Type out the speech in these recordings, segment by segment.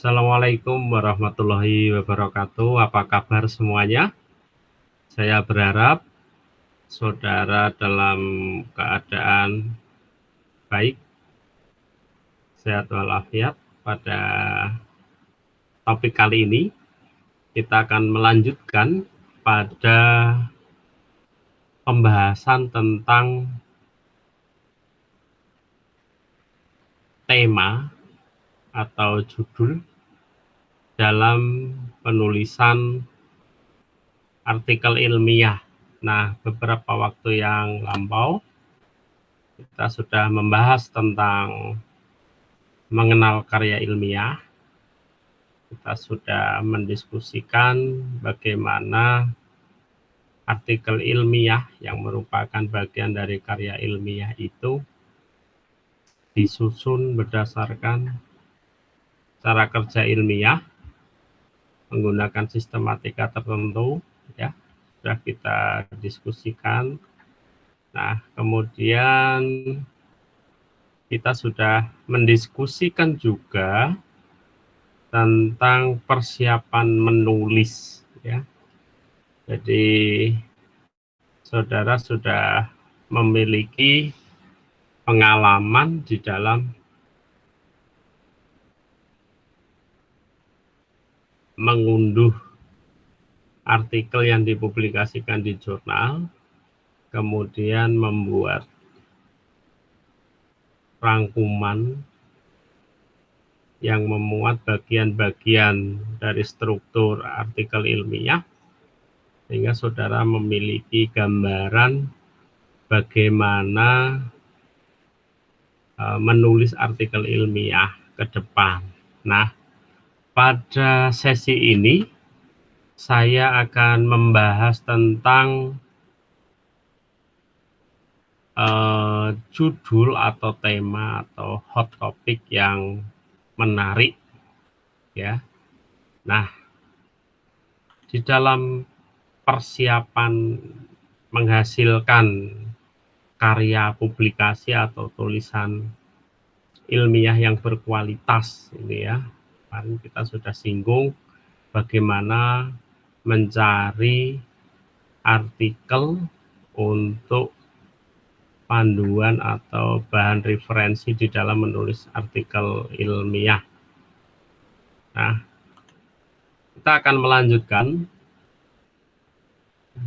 Assalamualaikum warahmatullahi wabarakatuh. Apa kabar semuanya? Saya berharap saudara dalam keadaan baik, sehat walafiat. Pada topik kali ini, kita akan melanjutkan pada pembahasan tentang tema atau judul dalam penulisan artikel ilmiah. Nah, beberapa waktu yang lampau kita sudah membahas tentang mengenal karya ilmiah. Kita sudah mendiskusikan bagaimana artikel ilmiah yang merupakan bagian dari karya ilmiah itu disusun berdasarkan cara kerja ilmiah menggunakan sistematika tertentu, ya, sudah kita diskusikan. Nah, kemudian kita sudah mendiskusikan juga tentang persiapan menulis, ya. Jadi saudara sudah memiliki pengalaman di dalam mengunduh artikel yang dipublikasikan di jurnal, kemudian membuat rangkuman yang memuat bagian-bagian dari struktur artikel ilmiah, sehingga saudara memiliki gambaran bagaimana menulis artikel ilmiah ke depan. Nah, pada sesi ini saya akan membahas tentang judul atau tema atau hot topic yang menarik, ya. Nah, di dalam persiapan menghasilkan karya publikasi atau tulisan ilmiah yang berkualitas ini, ya. Kemarin kita sudah singgung bagaimana mencari artikel untuk panduan atau bahan referensi di dalam menulis artikel ilmiah. Nah, kita akan melanjutkan.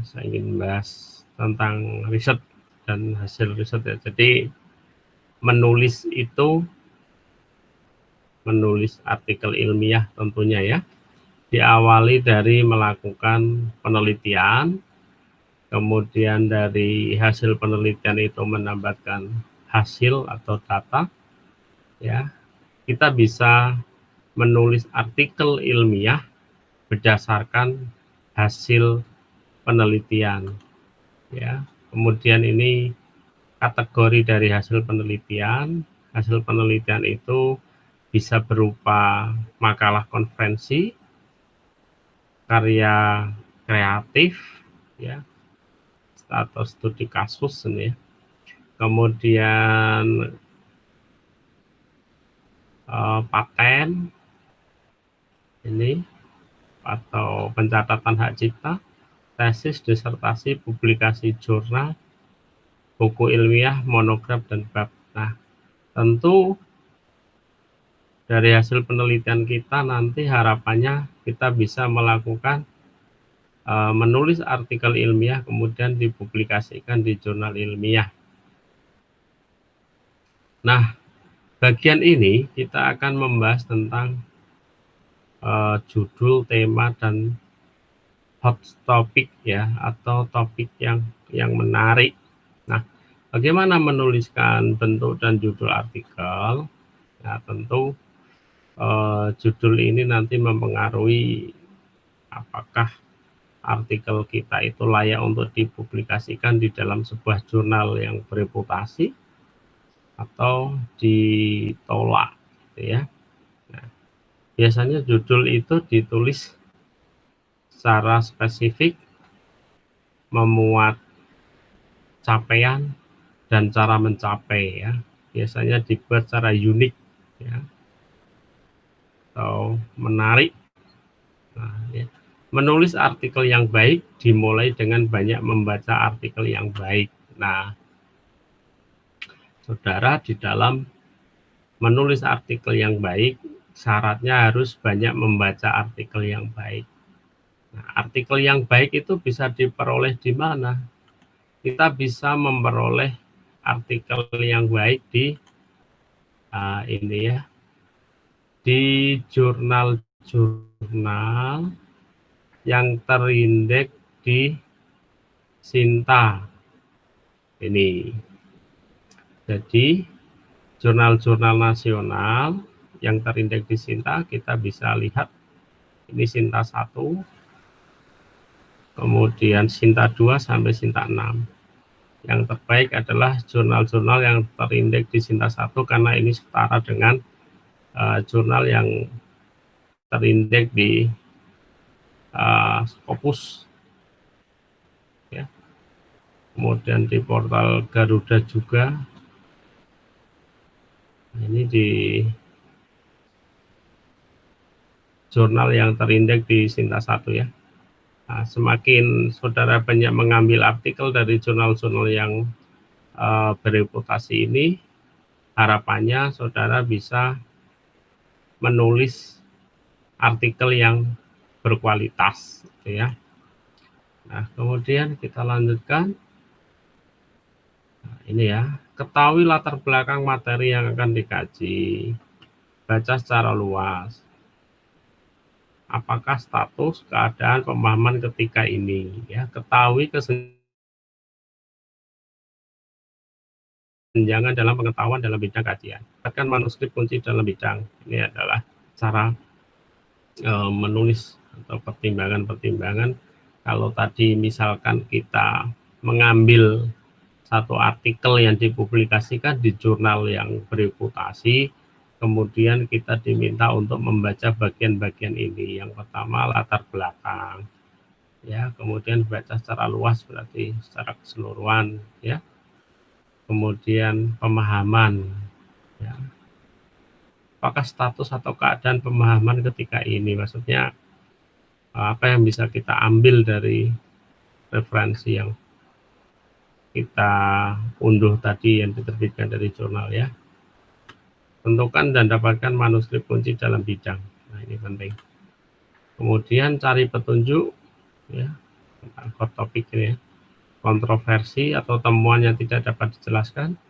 Saya ingin membahas tentang riset dan hasil riset, ya. Jadi menulis itu, menulis artikel ilmiah tentunya, ya, diawali dari melakukan penelitian, kemudian dari hasil penelitian itu menambahkan hasil atau data, ya. Kita bisa menulis artikel ilmiah berdasarkan hasil penelitian, ya. Kemudian ini kategori dari hasil penelitian. Hasil penelitian itu bisa berupa makalah konferensi, karya kreatif, ya, atau studi kasus ini, ya. Kemudian paten ini atau pencatatan hak cipta, tesis, disertasi, publikasi jurnal, buku ilmiah, monograf, dan bab. Nah, tentu dari hasil penelitian kita nanti harapannya kita bisa melakukan menulis artikel ilmiah kemudian dipublikasikan di jurnal ilmiah. Nah, bagian ini kita akan membahas tentang judul, tema, dan hot topic, ya, atau topik yang menarik. Nah, bagaimana menuliskan bentuk dan judul artikel? Nah, tentu judul ini nanti mempengaruhi apakah artikel kita itu layak untuk dipublikasikan di dalam sebuah jurnal yang bereputasi atau ditolak, gitu, ya. Nah, biasanya judul itu ditulis secara spesifik, memuat capaian dan cara mencapai, ya. Biasanya dibuat secara unik, ya. atau menarik. Nah, ya. Menulis artikel yang baik dimulai dengan banyak membaca artikel yang baik. Nah, saudara, di dalam menulis artikel yang baik, syaratnya harus banyak membaca artikel yang baik. Nah, artikel yang baik itu bisa diperoleh di mana? Kita bisa memperoleh artikel yang baik di ini ya, di jurnal-jurnal yang terindeks di Sinta ini. Jadi jurnal-jurnal nasional yang terindeks di Sinta kita bisa lihat ini Sinta 1, kemudian Sinta 2 sampai Sinta 6. Yang terbaik adalah jurnal-jurnal yang terindeks di Sinta 1 karena ini setara dengan jurnal yang terindeks di Scopus. Ya. Kemudian di portal Garuda juga. Ini di jurnal yang terindeks di Sinta 1 ya. Nah, semakin saudara banyak mengambil artikel dari jurnal-jurnal yang bereputasi ini, harapannya saudara bisa menulis artikel yang berkualitas, gitu ya. Nah, kemudian kita lanjutkan. Nah, ini ya, ketahui latar belakang materi yang akan dikaji, baca secara luas. Apakah status, keadaan, pemahaman ketika ini, ya, ketahui kesenjangan dalam pengetahuan dalam bidang kajian. Dapatkan manuskrip kunci dalam bidang. Ini adalah cara menulis atau pertimbangan-pertimbangan. Kalau tadi misalkan kita mengambil satu artikel yang dipublikasikan di jurnal yang bereputasi, kemudian kita diminta untuk membaca bagian-bagian ini. Yang pertama latar belakang, ya, kemudian baca secara luas berarti secara keseluruhan, ya. Kemudian pemahaman, ya. Apakah status atau keadaan pemahaman ketika ini, maksudnya apa yang bisa kita ambil dari referensi yang kita unduh tadi yang diterbitkan dari jurnal, ya. Tentukan dan dapatkan manuskrip kunci dalam bidang. Nah, ini penting. Kemudian cari petunjuk, ya, tentang hot topic ini, ya. Kontroversi atau temuan yang tidak dapat dijelaskan,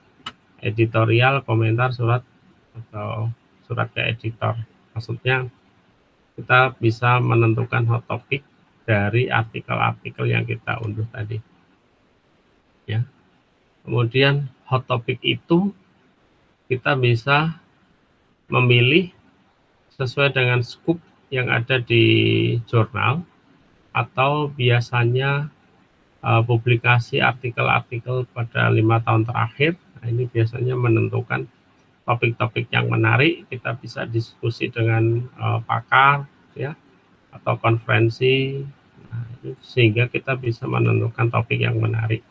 editorial, komentar, surat atau surat ke editor. Maksudnya kita bisa menentukan hot topic dari artikel-artikel yang kita unduh tadi, ya. Kemudian hot topic itu kita bisa memilih sesuai dengan scoop yang ada di jurnal atau biasanya publikasi artikel-artikel pada 5 tahun terakhir. Nah, ini biasanya menentukan topik-topik yang menarik. Kita bisa diskusi dengan pakar, ya, atau konferensi, nah, sehingga kita bisa menentukan topik yang menarik.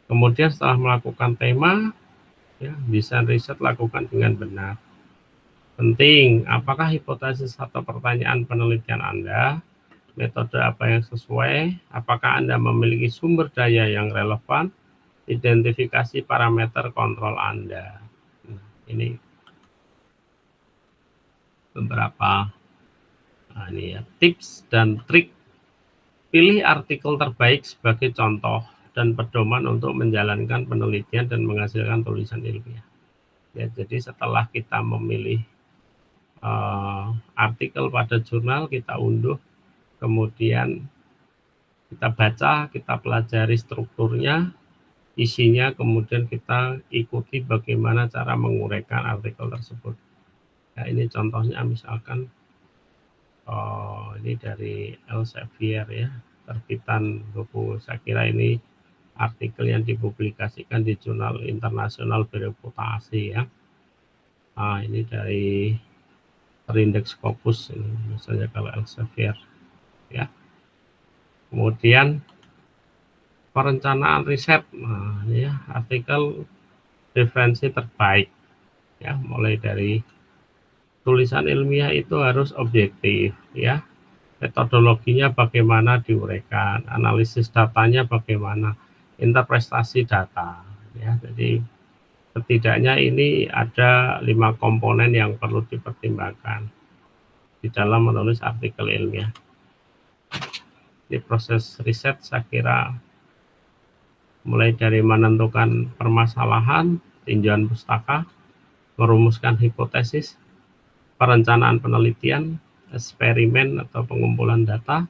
Kemudian setelah melakukan tema, ya, desain riset lakukan dengan benar. Penting, apakah hipotesis atau pertanyaan penelitian Anda, metode apa yang sesuai, apakah Anda memiliki sumber daya yang relevan, identifikasi parameter kontrol Anda. Nah, ini beberapa ini ya, tips dan trik. Pilih artikel terbaik sebagai contoh dan pedoman untuk menjalankan penelitian dan menghasilkan tulisan ilmiah. Ya, jadi setelah kita memilih artikel pada jurnal, kita unduh, kemudian kita baca, kita pelajari strukturnya, isinya, kemudian kita ikuti bagaimana cara menguraikan artikel tersebut. Ya, ini contohnya misalkan ini dari Elsevier, ya, terbitan buku. Saya kira ini artikel yang dipublikasikan di jurnal internasional bereputasi, ya. Nah, ini dari terindeks Scopus ini, misalnya kalau Elsevier, ya. Kemudian perencanaan riset, nah, ini ya, artikel referensi terbaik, ya, mulai dari tulisan ilmiah itu harus objektif ya, metodologinya bagaimana diuraikan, analisis datanya bagaimana, interpretasi data ya. Jadi setidaknya ini ada 5 komponen yang perlu dipertimbangkan di dalam menulis artikel ilmiah. Di proses riset saya kira mulai dari menentukan permasalahan, tinjauan pustaka, merumuskan hipotesis, perencanaan penelitian, eksperimen atau pengumpulan data,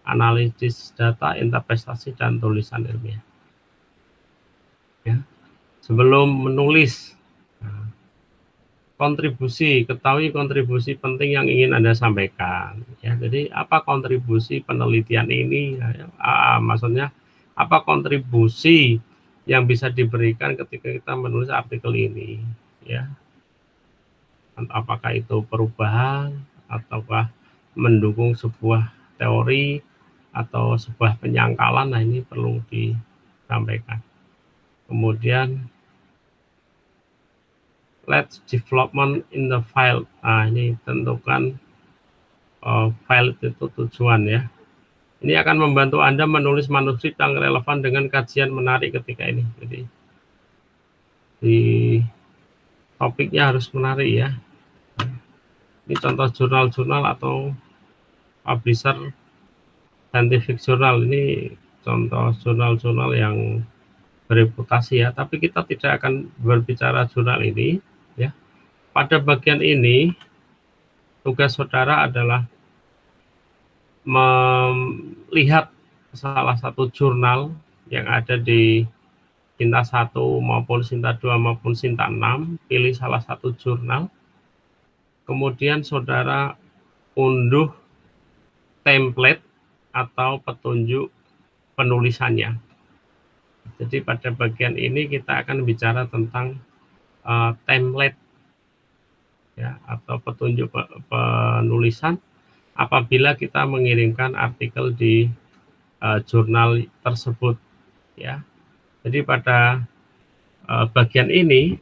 analisis data, interpretasi, dan tulisan ilmiah. Ya. Sebelum menulis, ketahui kontribusi penting yang ingin Anda sampaikan. Ya, jadi apa kontribusi penelitian ini? Maksudnya apa kontribusi yang bisa diberikan ketika kita menulis artikel ini? Ya, apakah itu perubahan ataukah mendukung sebuah teori atau sebuah penyangkalan? Nah, ini perlu disampaikan. Kemudian let's development in the file. Nah, ini tentukan file itu tujuan ya. Ini akan membantu Anda menulis manuskrip yang relevan dengan kajian menarik ketika ini. Jadi di topiknya harus menarik ya. Ini contoh jurnal-jurnal atau publisher scientific journal. Ini contoh jurnal-jurnal yang bereputasi ya. Tapi kita tidak akan berbicara jurnal ini ya. Pada bagian ini tugas saudara adalah melihat salah satu jurnal yang ada di Sinta 1 maupun Sinta 2 maupun Sinta 6, pilih salah satu jurnal, kemudian saudara unduh template atau petunjuk penulisannya. Jadi pada bagian ini kita akan bicara tentang template ya, atau petunjuk penulisan apabila kita mengirimkan artikel di jurnal tersebut ya. Jadi pada bagian ini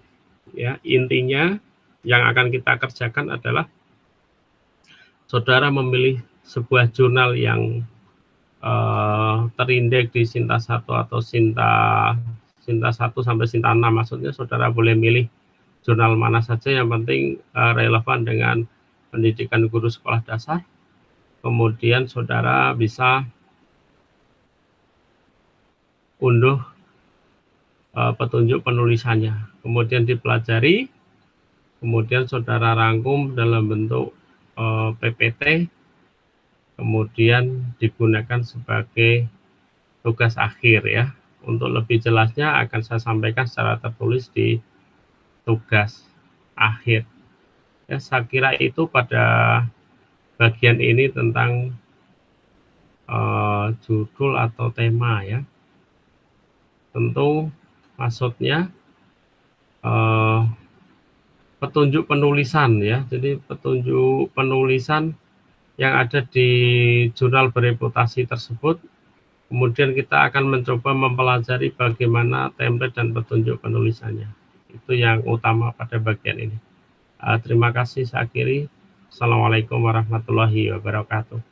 ya, intinya yang akan kita kerjakan adalah saudara memilih sebuah jurnal yang terindeks di Sinta 1 atau Sinta 1 sampai Sinta 6. Maksudnya saudara boleh milih jurnal mana saja, yang penting relevan dengan pendidikan guru sekolah dasar. Kemudian saudara bisa unduh petunjuk penulisannya, kemudian dipelajari, kemudian saudara rangkum dalam bentuk PPT, kemudian digunakan sebagai tugas akhir ya. Untuk lebih jelasnya akan saya sampaikan secara tertulis di tugas akhir ya. Saya kira itu pada bagian ini tentang judul atau tema ya. Tentu maksudnya petunjuk penulisan ya. Jadi petunjuk penulisan yang ada di jurnal bereputasi tersebut, kemudian kita akan mencoba mempelajari bagaimana template dan petunjuk penulisannya. Itu yang utama pada bagian ini. Terima kasih, saya akhiri. Assalamualaikum warahmatullahi wabarakatuh.